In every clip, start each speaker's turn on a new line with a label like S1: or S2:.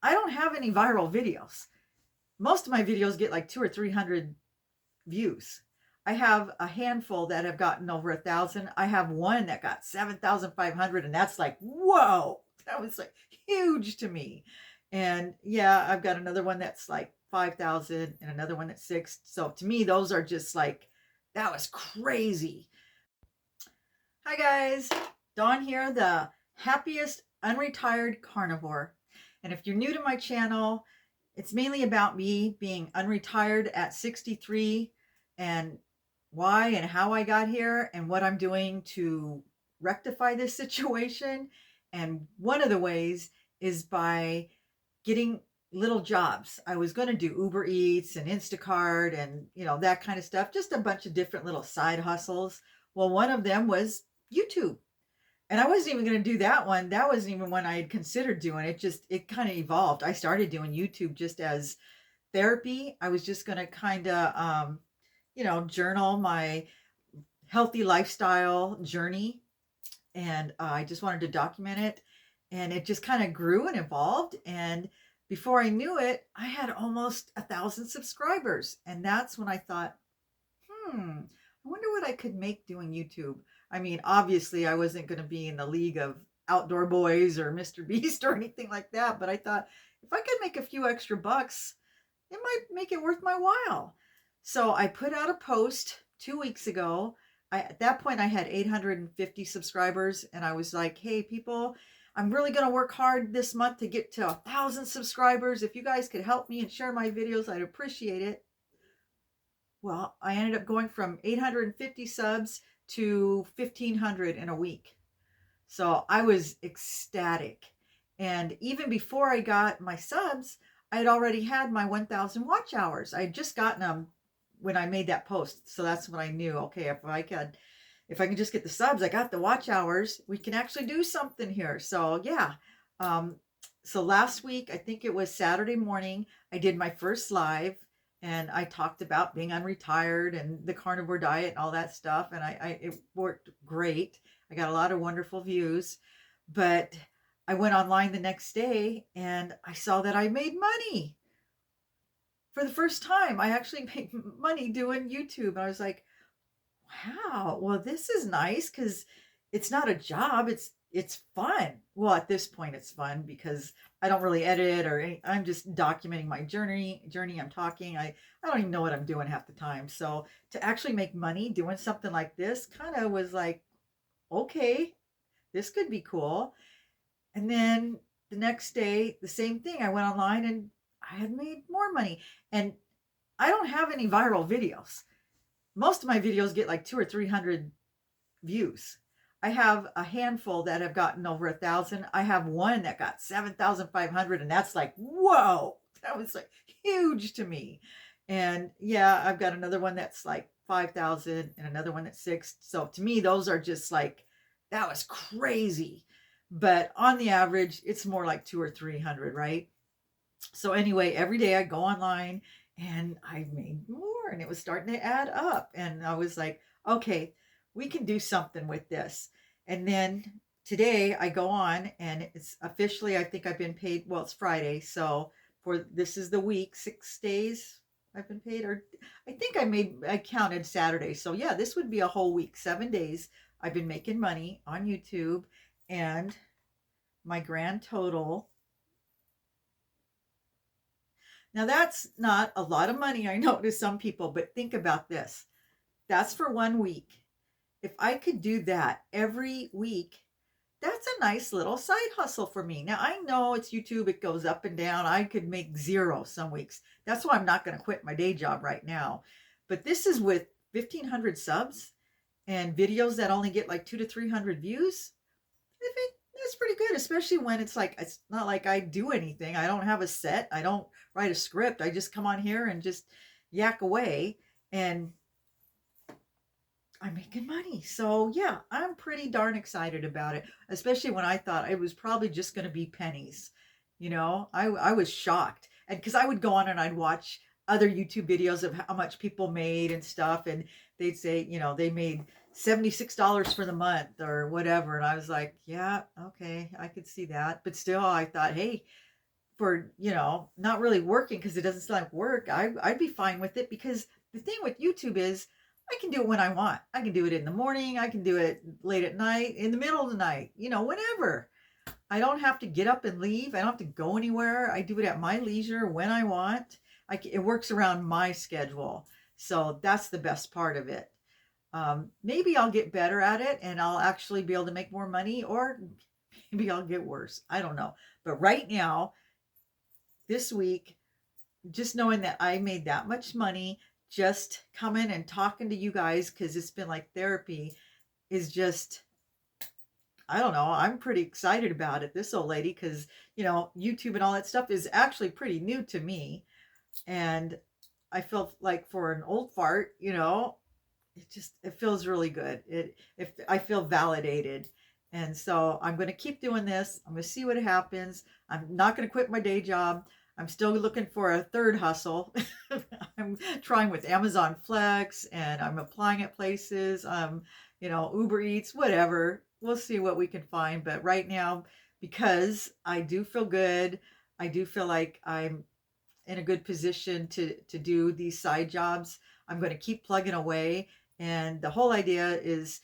S1: I don't have any viral videos. Most of my videos get like 200 or 300 views. I have a handful that have gotten over 1,000. I have one that got 7,500, and that's like, whoa, that was like huge to me. And yeah, I've got another one that's like 5,000 and another one that's six. So to me, those are just like, that was crazy. Hi guys, Dawn here, the happiest unretired carnivore. And if you're new to my channel, it's mainly about me being unretired at 63 and why and how I got here and what I'm doing to rectify this situation. And one of the ways is by getting little jobs. I was going to do Uber Eats and Instacart and, that kind of stuff, just a bunch of different little side hustles. Well, one of them was YouTube. And I wasn't even going to do that one. That wasn't even one I had considered doing. It kind of evolved. I started doing YouTube just as therapy. I was just going to kind of, journal my healthy lifestyle journey. And I just wanted to document it. And it just kind of grew and evolved. And before I knew it, I had almost 1,000 subscribers. And that's when I thought, I wonder what I could make doing YouTube. I mean, obviously, I wasn't going to be in the league of Outdoor Boys or Mr. Beast or anything like that. But I thought if I could make a few extra bucks, it might make it worth my while. So I put out a post 2 weeks ago. At that point, I had 850 subscribers. And I was like, hey, people, I'm really going to work hard this month to get to 1,000 subscribers. If you guys could help me and share my videos, I'd appreciate it. Well, I ended up going from 850 subs to 1,500 in a week. So I was ecstatic. And even before I got my subs, I had already had my 1,000 watch hours. I had just gotten them when I made that post. So that's when I knew, okay, if I can just get the subs, I got the watch hours, we can actually do something here. So yeah. So last week, I think it was Saturday morning, I did my first live. And I talked about being unretired and the carnivore diet and all that stuff. And it worked great. I got a lot of wonderful views. But I went online the next day and I saw that I made money. For the first time, I actually made money doing YouTube. And I was like, wow, well, this is nice because it's not a job. It's fun. Well, at this point, it's fun because I don't really edit I'm just documenting my journey. I'm talking. I don't even know what I'm doing half the time. So to actually make money doing something like this kind of was like, okay, this could be cool. And then the next day, the same thing. I went online and I had made more money. And I don't have any viral videos. Most of my videos get like 200 or 300 views. I have a handful that have gotten over 1,000. I have one that got 7,500, and that's like, whoa, that was like huge to me. And yeah, I've got another one that's like 5,000 and another one that's six. So to me, those are just like, that was crazy. But on the average, it's more like 200 or 300, right? So anyway, every day I go online and I made more and it was starting to add up. And I was like, okay, we can do something with this. And then today I go on and it's officially, I think I've been paid. Well, it's Friday. So this is the week, 6 days I've been paid, or I think I counted Saturday. So yeah, this would be a whole week, 7 days. I've been making money on YouTube, and my grand total. Now, that's not a lot of money, I know, to some people, but think about this. That's for 1 week. If I could do that every week, that's a nice little side hustle for me. Now, I know it's YouTube, it goes up and down. I could make zero some weeks. That's why I'm not going to quit my day job right now. But this is with 1,500 subs and videos that only get like 200 to 300 views. I think that's pretty good, especially when it's not like I do anything. I don't have a set. I don't write a script. I just come on here and just yak away, and I'm making money. So yeah, I'm pretty darn excited about it, especially when I thought it was probably just going to be pennies. I was shocked. And because I would go on and I'd watch other YouTube videos of how much people made and stuff. And they'd say, they made $76 for the month or whatever. And I was like, yeah, okay, I could see that. But still, I thought, hey, for, not really working because it doesn't sound like work, I'd be fine with it, because the thing with YouTube is I can do it when I want. I can do it in the morning. I can do it late at night, in the middle of the night, whenever. I don't have to get up and leave. I don't have to go anywhere. I do it at my leisure when I want. It works around my schedule. So that's the best part of it. Maybe I'll get better at it and I'll actually be able to make more money, or maybe I'll get worse. I don't know. But right now, this week, just knowing that I made that much money just coming and talking to you guys, because it's been like therapy, is just, I don't know. I'm pretty excited about it, this old lady, because, YouTube and all that stuff is actually pretty new to me. And I feel like for an old fart, it feels really good. If I feel validated. And so I'm going to keep doing this. I'm going to see what happens. I'm not going to quit my day job. I'm still looking for a third hustle. I'm trying with Amazon Flex, and I'm applying at places. Uber Eats, whatever. We'll see what we can find. But right now, because I do feel good, I do feel like I'm in a good position to do these side jobs. I'm going to keep plugging away. And the whole idea is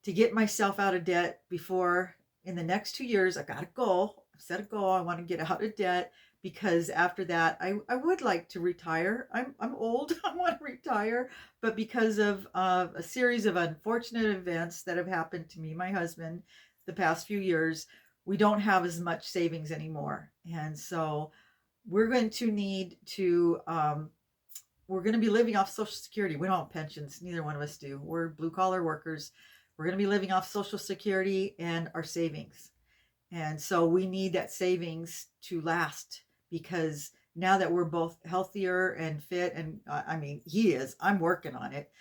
S1: to get myself out of debt before, in the next 2 years. I got a goal. I've set a goal. I want to get out of debt, because after that, I would like to retire. I'm old. I want to retire. But because of a series of unfortunate events that have happened to me, my husband, the past few years, we don't have as much savings anymore. And so we're going to need to, we're going to be living off Social Security. We don't have pensions. Neither one of us do. We're blue collar workers. We're going to be living off Social Security and our savings. And so we need that savings to last, because now that we're both healthier and fit, and I mean, he is, I'm working on it,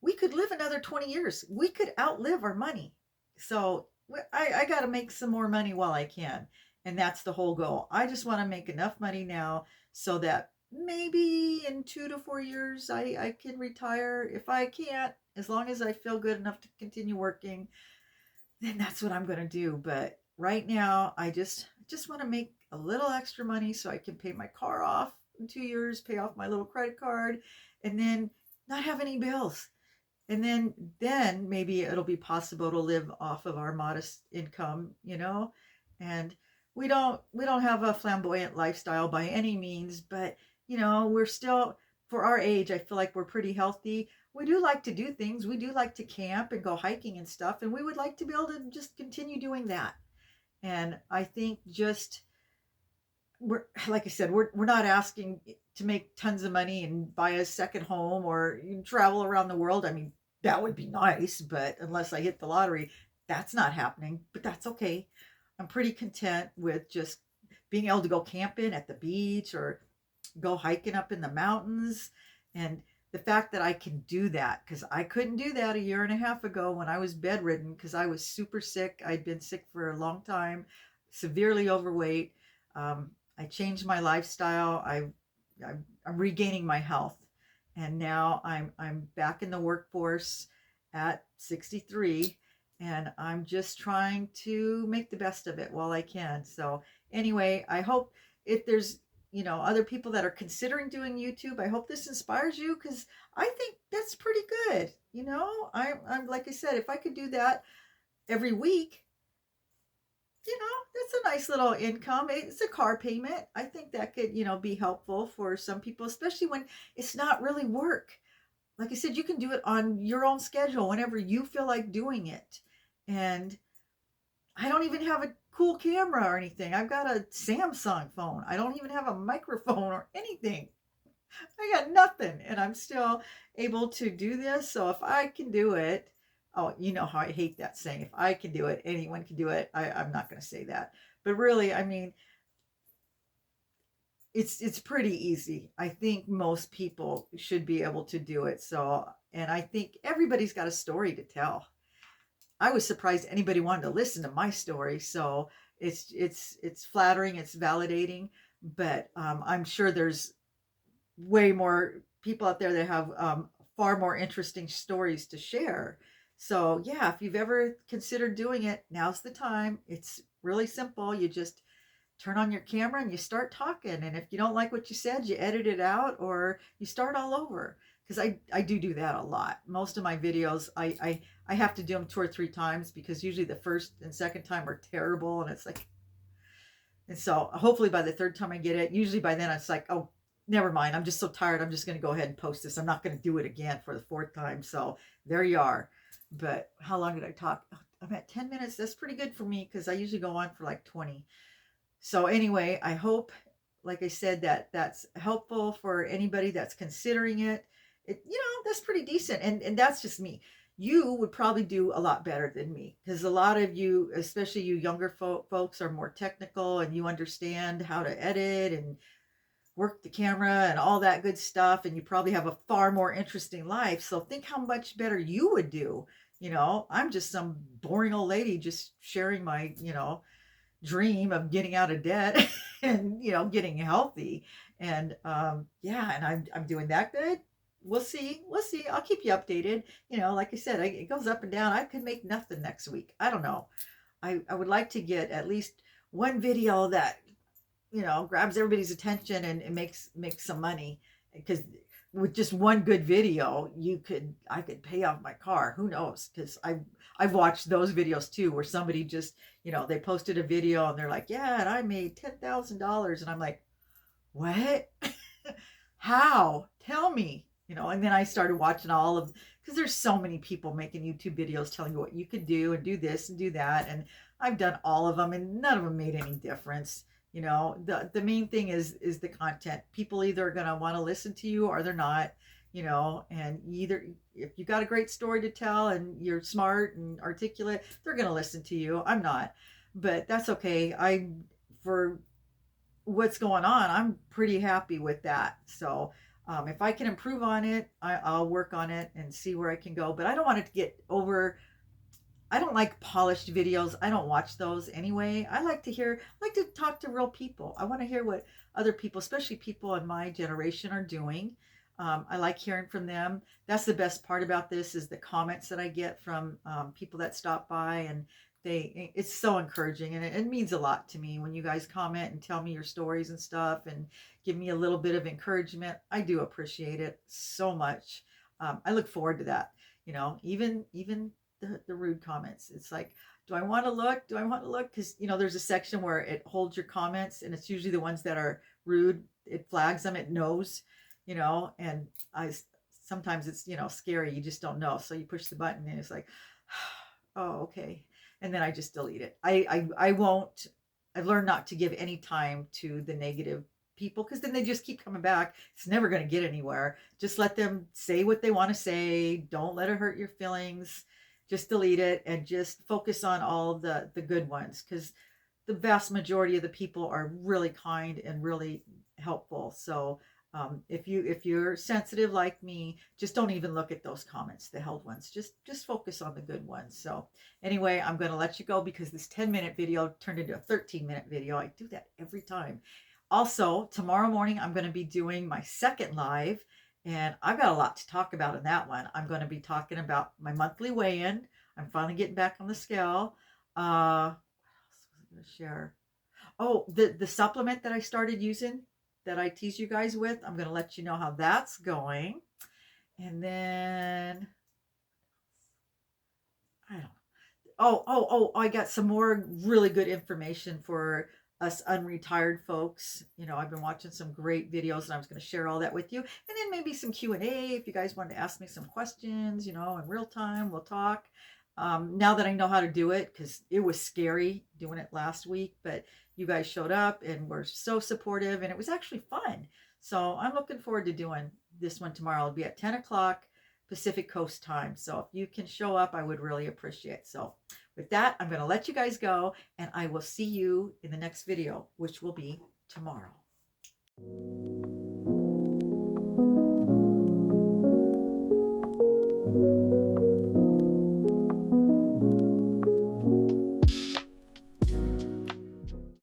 S1: we could live another 20 years. We could outlive our money. So I got to make some more money while I can. And that's the whole goal. I just want to make enough money now so that maybe in 2 to 4 years I can retire. If I can't, as long as I feel good enough to continue working, then that's what I'm going to do. But right now, I just want to make a little extra money so I can pay my car off in 2 years, pay off my little credit card, and then not have any bills. And then maybe it'll be possible to live off of our modest income, and we don't have a flamboyant lifestyle by any means, but we're still, for our age, I feel like we're pretty healthy. We do like to do things. We do like to camp and go hiking and stuff, and we would like to be able to just continue doing that. And I think just, we're, like I said, we're not asking to make tons of money and buy a second home or travel around the world. I mean, that would be nice, but unless I hit the lottery, that's not happening. But that's okay. I'm pretty content with just being able to go camping at the beach or go hiking up in the mountains. And the fact that I can do that, because I couldn't do that a year and a half ago when I was bedridden, because I was super sick. I'd been sick for a long time, severely overweight. I changed my lifestyle. I'm regaining my health, and now I'm back in the workforce at 63, and I'm just trying to make the best of it while I can. So anyway, I hope if there's other people that are considering doing YouTube, I hope this inspires you, because I think that's pretty good. I'm like I said, if I could do that every week, that's a nice little income. It's a car payment. I think that could, be helpful for some people, especially when it's not really work. Like I said, you can do it on your own schedule whenever you feel like doing it. And I don't even have a cool camera or anything. I've got a Samsung phone. I don't even have a microphone or anything. I got nothing, and I'm still able to do this. So if I can do it, oh, you know how I hate that saying, if I can do it, anyone can do it. I'm not going to say that. But really, I mean, it's pretty easy. I think most people should be able to do it. So, and I think everybody's got a story to tell. I was surprised anybody wanted to listen to my story. So it's flattering, it's validating, but I'm sure there's way more people out there that have far more interesting stories to share. So yeah, if you've ever considered doing it, now's the time. It's really simple. You just turn on your camera and you start talking. And if you don't like what you said, you edit it out or you start all over. Because I do that a lot. Most of my videos, I have to do them 2 or 3 times because usually the first and second time are terrible. And it's like, and so hopefully by the third time I get it, usually by then it's like, oh, never mind. I'm just so tired. I'm just going to go ahead and post this. I'm not going to do it again for the fourth time. So there you are. But how long did I talk? I'm at 10 minutes. That's pretty good for me because I usually go on for like 20. So anyway, I hope, like I said, that that's helpful for anybody that's considering it. That's pretty decent. And that's just me. You would probably do a lot better than me because a lot of you, especially you younger folks, are more technical and you understand how to edit and work the camera and all that good stuff. And you probably have a far more interesting life. So think how much better you would do. I'm just some boring old lady just sharing my, dream of getting out of debt and getting healthy and yeah, and I'm doing that good. We'll see, I'll keep you updated. Like I said, it goes up and down. I could make nothing next week. I don't know. I would like to get at least one video that grabs everybody's attention and makes some money, because with just one good video I could pay off my car. Who knows? Because I've watched those videos too where somebody just they posted a video and they're like, yeah, and I made $10,000, and I'm like, what? How? Tell me. And then I started watching all of, because there's so many people making YouTube videos telling you what you could do and do this and do that, and I've done all of them and none of them made any difference. The main thing is the content. People either are going to want to listen to you or they're not. And either if you got a great story to tell and you're smart and articulate, they're going to listen to you. I'm not, but that's okay. For what's going on, I'm pretty happy with that. So if I can improve on it, I'll work on it and see where I can go. But I don't want it to get over. I don't like polished videos. I don't watch those anyway. I like to talk to real people. I want to hear what other people, especially people in my generation, are doing. I like hearing from them. That's the best part about this, is the comments that I get from people that stop by, and it's so encouraging, and it means a lot to me when you guys comment and tell me your stories and stuff and give me a little bit of encouragement. I do appreciate it so much. I look forward to that. Even the rude comments. It's like, do I want to look? Do I want to look? Because there's a section where it holds your comments, and it's usually the ones that are rude. It flags them. It knows, and sometimes it's scary. You just don't know. So you push the button, and it's like, oh, okay. And then I just delete it. I won't. I've learned not to give any time to the negative people, because then they just keep coming back. It's never going to get anywhere. Just let them say what they want to say. Don't let it hurt your feelings. Just delete it and just focus on all the good ones, because the vast majority of the people are really kind and really helpful. So if you're sensitive like me, just don't even look at those comments, the held ones. Just focus on the good ones. So anyway, I'm going to let you go because this 10-minute video turned into a 13-minute video. I do that every time. Also, tomorrow morning, I'm going to be doing my second live, and I've got a lot to talk about in that one. I'm going to be talking about my monthly weigh-in. I'm finally getting back on the scale. What else was I going to share? Oh, the supplement that I started using, that I tease you guys with. I'm going to let you know how that's going. And then, I don't know. I got some more really good information for us unretired folks. I've been watching some great videos, and I was going to share all that with you. And then maybe some Q&A if you guys wanted to ask me some questions, in real time, we'll talk. Now that I know how to do it, because it was scary doing it last week, but you guys showed up and were so supportive, and it was actually fun. So I'm looking forward to doing this one tomorrow. It'll be at 10 o'clock Pacific Coast time. So if you can show up, I would really appreciate it. So with that, I'm going to let you guys go, and I will see you in the next video, which will be tomorrow.